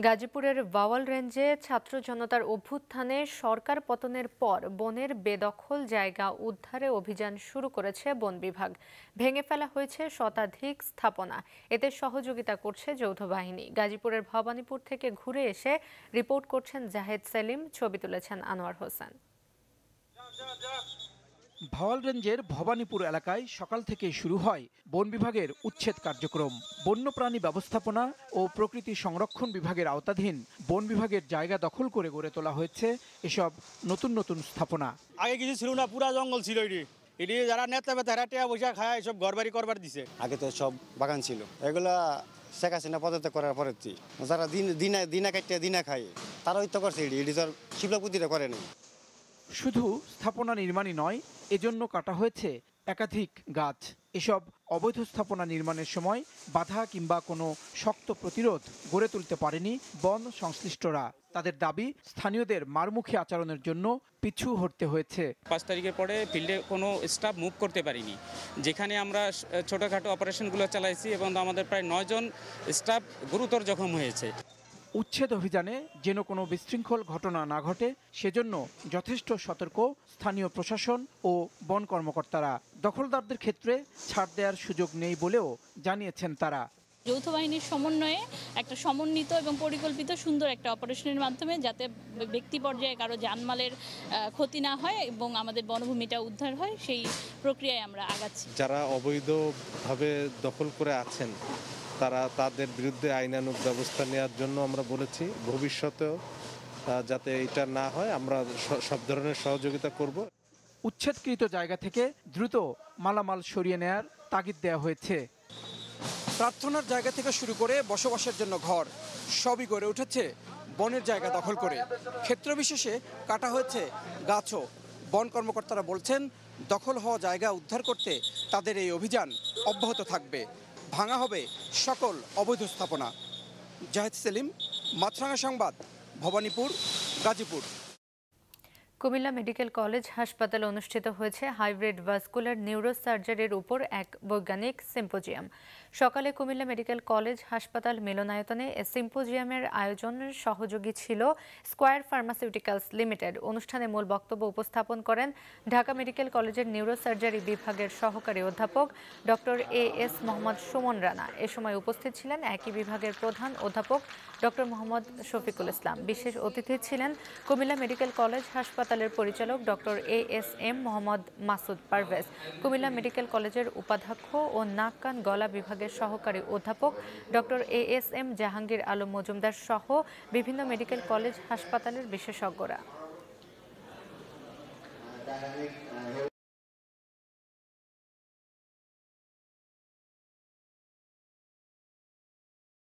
গাজীপুরের ভাওয়াল রেঞ্জে ছাত্র জনতার অভ্যুত্থানে সরকার পতনের পর বনের বেদখল জায়গা উদ্ধারে অভিযান শুরু করেছে বন বিভাগ। ভেঙে ফেলা হয়েছে শতাধিক স্থাপনা। এতে সহযোগিতা করছে যৌথ বাহিনী। গাজীপুরের ভবানীপুর থেকে ঘুরে এসে রিপোর্ট করছেন জাহেদ সেলিম, ছবি তুলেছেন আনোয়ার হোসেন। ভাওয়াল রেঞ্জের ভবানীপুর এলাকায় সকাল থেকেই শুরু হয় বন বিভাগের উচ্ছেদ কার্যক্রম। বন্যপ্রাণী ব্যবস্থাপনা ও প্রকৃতি সংরক্ষণ বিভাগের আওতাধীন বন বিভাগের জায়গা দখল করে গড়ে তোলা হয়েছে এসব নতুন নতুন স্থাপনা। আগে কিছু ছিল না, পুরা জঙ্গল ছিল এটি যারা নেতা বেতারা টিয়া বসে খায় এসব ঘরবাড়ি করবার দিছে। আগে তো সব বাগান ছিল, এগুলা শেখ হাসিনা পদত্যাগ করার পরে যারা দিনা কাটিয়ে দিনা খায় তারাই তো করছে, এটি তো শিবলাপুতিরা করে নাই। শুধু স্থাপনা নির্মাণই নয়, এজন্য কাটা হয়েছে একাধিক গাছ। এসব অবৈধ স্থাপনা নির্মাণের সময় বাধা কিংবা কোনো শক্ত প্রতিরোধ গড়ে তুলতে পারেনি বন সংশ্লিষ্টরা। তাদের দাবি, স্থানীয়দের মারমুখী আচরণের জন্য পিছু হটতে হয়েছে। 5 তারিখের পরে ফিল্ডে কোনো স্টাফ মুভ করতে পারিনি, যেখানে আমরা ছোটোখাটো অপারেশনগুলো চালাইছি এবং আমাদের প্রায় 9 জন স্টাফ গুরুতর জখম হয়েছে। উচ্ছেদ অভিযানে যেন কোনো বিশৃঙ্খল ঘটনা না ঘটে সেজন্য যথেষ্ট সতর্ক স্থানীয় প্রশাসন ও বন কর্মকর্তারা। দখলদারদের ক্ষেত্রে ছাড় দেওয়ার সুযোগ নেই বলেও জানিয়েছেন তারা। যৌথ বাহিনীর সমন্বয়ে একটা সমন্বিত এবং পরিকল্পিত সুন্দর একটা অপারেশনের মাধ্যমে যাতে ব্যক্তি পর্যায়ে কারো জানমালের ক্ষতি না হয় এবং আমাদের বনভূমিটা উদ্ধার হয়, সেই প্রক্রিয়ায় আমরা আগাচ্ছি। যারা অবৈধভাবে দখল করে আছেন তাদের বিরুদ্ধে আইনানুগ ব্যবস্থা নেওয়ার জন্য আমরা বলেছি। ভবিষ্যতেও যাতে এটা না হয় আমরা সব ধরনের সহযোগিতা করব। উচ্ছেদকৃত জায়গা থেকে দ্রুত মালামাল সরিয়ে নেয়ার তাগিদ দেওয়া হয়েছে। প্রার্থনার জায়গা থেকে শুরু করে বসবাসের জন্য ঘর সবই গড়ে উঠেছে বনের জায়গা দখল করে। ক্ষেত্রবিশেষে কাটা হয়েছে গাছও। বন কর্মকর্তারা বলছেন, দখল হওয়া জায়গা উদ্ধার করতে তাদের এই অভিযান অব্যাহত থাকবে। ভাঙা হবে সকল অবৈধ স্থাপনা। জাহেদ সেলিম, মাছরাঙা সংবাদ, ভবানীপুর, গাজীপুর। কুমিল্লা মেডিকেল কলেজ হাসপাতালে অনুষ্ঠিত হয়েছে হাইব্রিড ভাস্কুলার নিউরোসার্জারির উপর এক বৈজ্ঞানিক সিম্পোজিয়াম। সকালে কুমিল্লা মেডিকেল কলেজ হাসপাতাল মিলনায়তনে সিম্পোজিয়ামের আয়োজনের সহযোগী ছিল স্কয়ার ফার্মাসিউটিক্যালস লিমিটেড। অনুষ্ঠানে মূল বক্তব্য উপস্থাপন করেন ঢাকা মেডিকেল কলেজের নিউরোসার্জারি বিভাগের সহকারী অধ্যাপক ডক্টর এস মোহাম্মদ সুমন রানা। এ সময় উপস্থিত ছিলেন একই বিভাগের প্রধান অধ্যাপক ডক্টর মোহাম্মদ শফিকুল ইসলাম। বিশেষ অতিথি ছিলেন কুমিল্লা মেডিকেল কলেজ হাসপাতালের পরিচালক doctor M Mohammad Masud Parvez, Comilla medical কলেজের উপাধ্যক্ষ ও নাক কান গলা বিভাগের সহকারী অধ্যাপক ডক্টর এম জাহাঙ্গীর আলম মজুমদার সহ বিভিন্ন মেডিকেল কলেজ হাসপাতালের বিশেষজ্ঞরা।